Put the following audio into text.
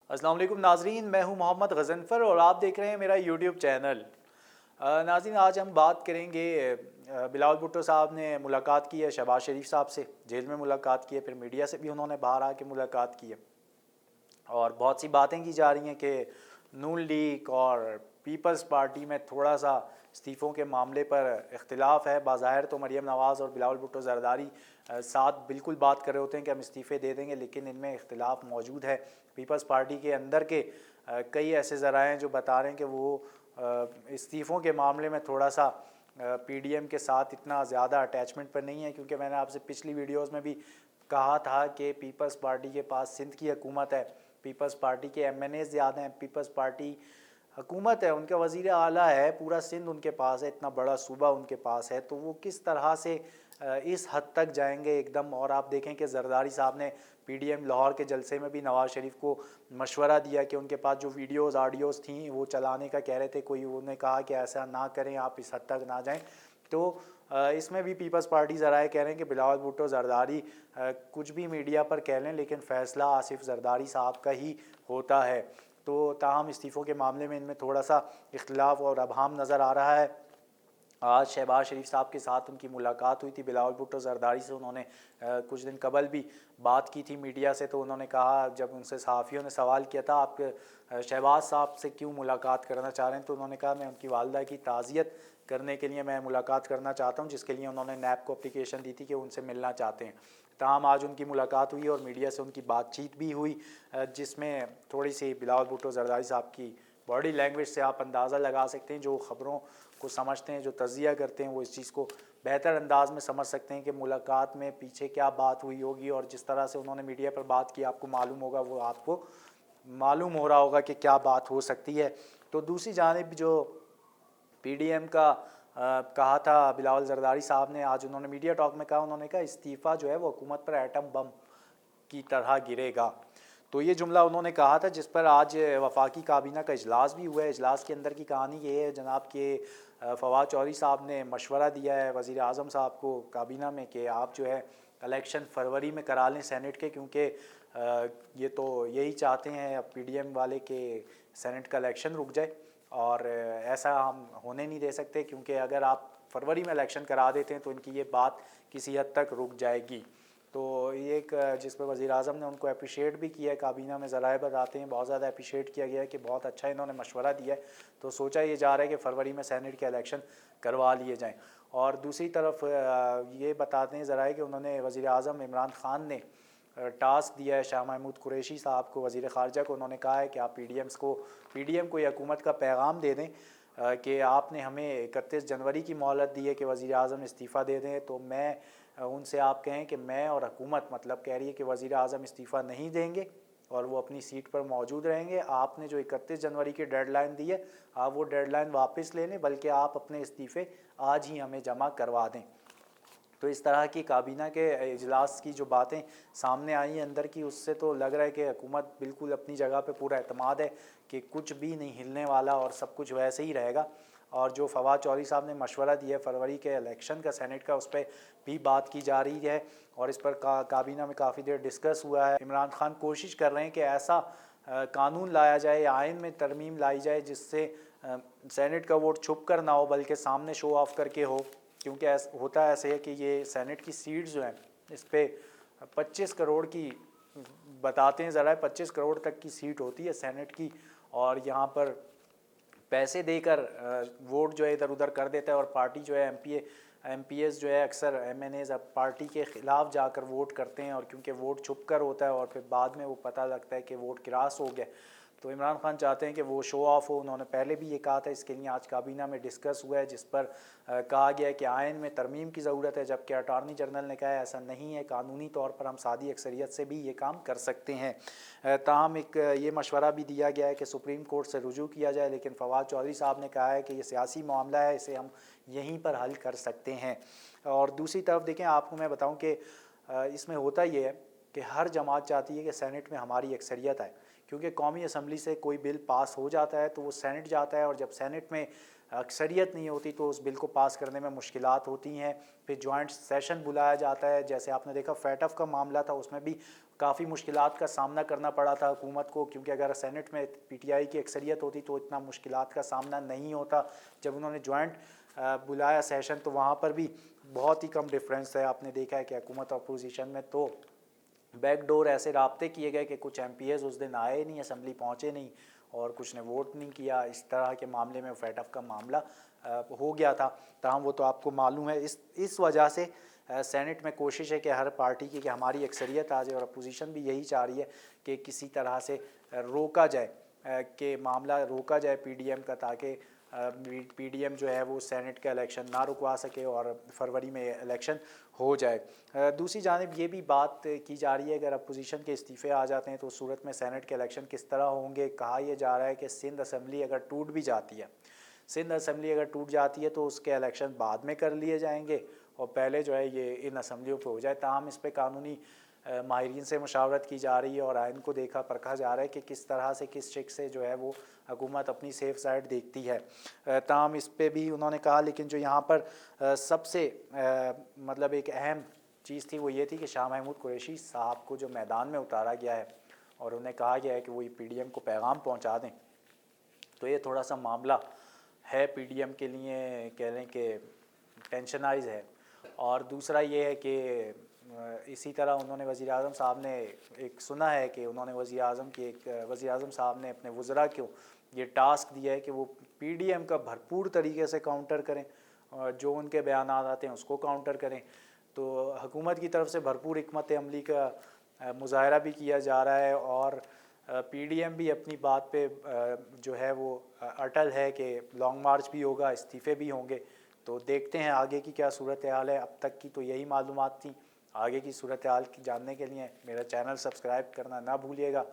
अस्सलाम वालेकुम नाजरीन, मैं हूं मोहम्मद गज़नफ़र और आप देख रहे हैं मेरा यूट्यूब चैनल। नाज़रीन, आज हम बात करेंगे बिलावल भुट्टो साहब ने मुलाकात की है शहबाज शरीफ साहब से, जेल में मुलाकात की है, फिर मीडिया से भी उन्होंने बाहर आके मुलाकात की है और बहुत सी बातें की जा रही हैं कि नून लीग और पीपल्स पार्टी में थोड़ा सा इस्तीफ़ों के मामले पर इख्तिलाफ है। बाज़ाहिर तो मरीम नवाज़ और बिलावल भुट्टो ज़रदारी साथ बिल्कुल बात कर रहे होते हैं कि हम इस्तीफ़े दे देंगे, लेकिन इनमें इख्तिलाफ मौजूद है। पीपल्स पार्टी के अंदर के कई ऐसे ज़राए हैं जो बता रहे हैं कि वो इस्तीफ़ों के मामले में थोड़ा सा पीडीएम के साथ इतना ज़्यादा अटैचमेंट पर नहीं है, क्योंकि मैंने आपसे पिछली वीडियोज़ में भी कहा था कि पीपल्स पार्टी के पास सिंध की हुकूमत है, पीपल्स पार्टी के एमएनए ज़्यादा हैं, पीपल्स पार्टी हुकूमत है, उनका वज़ीर आला है, पूरा सिंध उनके पास है, इतना बड़ा सूबा उनके पास है, तो वो किस तरह से इस हद तक जाएंगे एकदम। और आप देखें कि जरदारी साहब ने पीडीएम लाहौर के जलसे में भी नवाज़ शरीफ को मशवरा दिया कि उनके पास जो वीडियोज़ ऑडियोज़ थी वो चलाने का कह रहे थे, कोई उन्होंने कहा कि ऐसा ना करें, आप इस हद तक ना जाएं। तो इसमें भी पीपल्स पार्टी ज़राए कह रहे हैं कि बिलावल भुट्टो ज़रदारी कुछ भी मीडिया पर कह लें, लेकिन फ़ैसला आसिफ ज़रदारी साहब का ही होता है। तो ताहम इस्तीफ़ों के मामले में इनमें थोड़ा सा इख्तिलाफ और अबहम नज़र आ रहा है। आज शहबाज शरीफ साहब के साथ उनकी मुलाकात हुई थी, बिलावल भुट्टो ज़रदारी से उन्होंने कुछ दिन कबल भी बात की थी मीडिया से। तो उन्होंने कहा, जब उनसे सहाफ़ियों ने सवाल किया था आप शहबाज साहब से क्यों मुलाकात करना चाह रहे हैं, तो उन्होंने कहा मैं उनकी वालदा की ताज़ियत करने के लिए मैं मुलाकात करना चाहता हूं, जिसके लिए उन्होंने नैब को अप्लीकेशन दी थी कि उनसे मिलना चाहते हैं। ताहम आज उनकी मुलाकात हुई और मीडिया से उनकी बातचीत भी हुई, जिसमें थोड़ी सी बिलावल भुट्टो ज़रदारी साहब की बॉडी लैंग्वेज से आप अंदाज़ा लगा सकते हैं, जो ख़बरों को समझते हैं, जो तज़िया करते हैं, वो इस चीज़ को बेहतर अंदाज में समझ सकते हैं कि मुलाकात में पीछे क्या बात हुई होगी। और जिस तरह से उन्होंने मीडिया पर बात की, आपको मालूम होगा, वो आपको मालूम हो रहा होगा कि क्या बात हो सकती है। तो दूसरी जानिब जो पीडीएम का कहा था बिलावल ज़रदारी साहब ने, आज उन्होंने मीडिया टॉक में कहा, उन्होंने कहा इस्तीफ़ा जो है वो हुकूमत पर एटम बम की तरह गिरेगा। तो ये जुमला उन्होंने कहा था, जिस पर आज वफाकी काबीना का इजलास भी हुआ है। इजलास के अंदर की कहानी ये है जनाब के फवाद चौधरी साहब ने मशवरा दिया है वज़ीर आज़म साहब को काबीना में कि आप जो है इलेक्शन फरवरी में करा लें सेनेट के, क्योंकि ये तो यही चाहते हैं अब पीडीएम वाले के सेनेट का इलेक्शन रुक जाए, और ऐसा हम होने नहीं दे सकते, क्योंकि अगर आप फरवरी में इलेक्शन करा देते हैं तो इनकी ये बात किसी हद तक रुक जाएगी। तो ये एक जिस पर वज़ीर आज़म ने उनको अप्रिशिएट भी किया है, काबीना में ज़राए बताते हैं बहुत ज़्यादा अप्रिशिएट किया गया है कि बहुत अच्छा इन्होंने मशवरा दिया है। तो सोचा ये जा रहा है कि फरवरी में सेनेट के इलेक्शन करवा लिए जाएँ। और दूसरी तरफ ये बताते हैं ज़राए कि उन्होंने वज़ीर आज़म इमरान ख़ान ने टास्क दिया है शाह महमूद कुरैशी साहब को, वज़ीर ख़ारजा को। उन्होंने कहा है कि आप पीडीएम को ये हुकूमत का पैगाम दे दें कि आपने हमें 31 जनवरी की मोहलत दी है कि वज़ीर आज़म इस्तीफ़ा दे दें। तो मैं उनसे आप कहें कि मैं और हुकूमत मतलब कह रही है कि वज़ीर आज़म इस्तीफ़ा नहीं देंगे और वो अपनी सीट पर मौजूद रहेंगे। आपने जो 31 जनवरी की डेडलाइन दी है, आप वो डेडलाइन वापस ले लें, बल्कि आप अपने इस्तीफ़े आज ही हमें जमा करवा दें। तो इस तरह की काबीना के इजलास की जो बातें सामने आई हैं अंदर की, उससे तो लग रहा है कि हुकूमत बिल्कुल अपनी जगह पे पूरा एतमाद है कि कुछ भी नहीं हिलने वाला और सब कुछ वैसे ही रहेगा। और जो फवाद चौधरी साहब ने मशवरा दिया है फरवरी के इलेक्शन का सेनेट का, उस पर भी बात की जा रही है और इस पर काबीना में काफ़ी देर डिस्कस हुआ है। इमरान खान कोशिश कर रहे हैं कि ऐसा कानून लाया जाए, आइन में तरमीम लाई जाए जिससे सेनेट का वोट छुप कर ना हो बल्कि सामने शो ऑफ करके हो, क्योंकि होता ऐसे है कि ये सेनेट की सीट्स जो हैं इस पर 25 करोड़ की बताते हैं ज़रा, 25 करोड़ तक की सीट होती है सेनेट की, और यहाँ पर पैसे देकर वोट जो है इधर उधर कर देता है और पार्टी जो है एमपीएस जो है अक्सर एमएनएज अब पार्टी के ख़िलाफ़ जाकर वोट करते हैं, और क्योंकि वोट छुप कर होता है और फिर बाद में वो पता लगता है कि वोट क्रॉस हो गया। तो इमरान खान चाहते हैं कि वो शो ऑफ हो। उन्होंने पहले भी ये कहा था, इसके लिए आज काबीना में डिस्कस हुआ है जिस पर कहा गया है कि आइन में तरमीम की ज़रूरत है, जबकि अटारनी जनरल ने कहा है ऐसा नहीं है, कानूनी तौर पर हम सादी अक्सरियत से भी ये काम कर सकते हैं। ताहम एक ये मशवरा भी दिया गया है कि सुप्रीम कोर्ट से रुजू किया जाए, लेकिन फवाद चौधरी साहब ने कहा है कि ये सियासी मामला है, इसे हम यहीं पर हल कर सकते हैं। और दूसरी तरफ देखें, आपको मैं बताऊँ कि इसमें होता ये है कि हर जमात चाहती है कि सेनेट में हमारी अक्सरियत आए, क्योंकि कौमी असम्बली से कोई बिल पास हो जाता है तो वो सेनेट जाता है, और जब सेनेट में अक्सरियत नहीं होती तो उस बिल को पास करने में मुश्किलात होती हैं। फिर जॉइंट सेशन बुलाया जाता है, जैसे आपने देखा फैटफ का मामला था, उसमें भी کافی مشکلات کا سامنا کرنا پڑا تھا حکومت کو، کیونکہ اگر سینٹ میں پی ٹی آئی کی اکثریت ہوتی تو اتنا مشکلات کا سامنا نہیں ہوتا۔ جب انہوں نے جوائنٹ بلایا سیشن تو وہاں پر بھی بہت ہی کم ڈفرینس ہے، آپ نے دیکھا ہے کہ حکومت اور اپوزیشن میں تو بیک ڈور ایسے رابطے کیے گئے کہ کچھ ایم پی ایز اس دن آئے نہیں، اسمبلی پہنچے نہیں، اور کچھ نے ووٹ نہیں کیا۔ اس طرح کے معاملے میں فیٹ آف کا معاملہ ہو گیا تھا، تاہم وہ تو آپ کو معلوم ہے۔ اس وجہ سے سینٹ میں کوشش ہے کہ ہر پارٹی کی کہ ہماری اکثریت آ جائے، اور اپوزیشن بھی یہی چاہ رہی ہے کہ کسی طرح سے روکا جائے، کہ معاملہ روکا جائے پی ڈی ایم کا، تاکہ پی ڈی ایم جو ہے وہ سینٹ کا الیکشن نہ رکوا سکے اور فروری میں الیکشن ہو جائے۔ دوسری جانب یہ بھی بات کی جا رہی ہے اگر اپوزیشن کے استعفے آ جاتے ہیں تو صورت میں سینٹ کے الیکشن کس طرح ہوں گے۔ کہا یہ جا رہا ہے کہ سندھ اسمبلی اگر ٹوٹ بھی جاتی ہے، سندھ اسمبلی اگر ٹوٹ جاتی ہے تو اس کے الیکشن بعد میں کر لیے جائیں گے، اور پہلے جو ہے یہ ان اسمبلیوں پہ ہو جائے۔ تاہم اس پہ قانونی ماہرین سے مشاورت کی جا رہی ہے اور آئین کو دیکھا پرکھا جا رہا ہے کہ کس طرح سے کس شک سے جو ہے وہ حکومت اپنی سیف سائڈ دیکھتی ہے۔ تاہم اس پہ بھی انہوں نے کہا، لیکن جو یہاں پر سب سے مطلب ایک اہم چیز تھی وہ یہ تھی کہ شاہ محمود قریشی صاحب کو جو میدان میں اتارا گیا ہے اور انہیں کہا گیا ہے کہ وہ پی ڈی ایم کو پیغام پہنچا دیں، تو یہ تھوڑا سا معاملہ ہے پی ڈی ایم کے لیے کہہ لیں کہ ٹینشنائز ہے۔ اور دوسرا یہ ہے کہ اسی طرح انہوں نے وزیر اعظم صاحب نے ایک سنا ہے کہ انہوں نے وزیر اعظم صاحب نے اپنے وزراء کو یہ ٹاسک دیا ہے کہ وہ پی ڈی ایم کا بھرپور طریقے سے کاؤنٹر کریں، اور جو ان کے بیانات آتے ہیں اس کو کاؤنٹر کریں۔ تو حکومت کی طرف سے بھرپور حکمت عملی کا مظاہرہ بھی کیا جا رہا ہے، اور پی ڈی ایم بھی اپنی بات پہ جو ہے وہ اٹل ہے کہ لانگ مارچ بھی ہوگا، استعفے بھی ہوں گے۔ تو دیکھتے ہیں آگے کی کیا صورتحال ہے۔ اب تک کی تو یہی معلومات تھیں، آگے کی صورتحال جاننے کے لیے میرا چینل سبسکرائب کرنا نہ بھولیے گا۔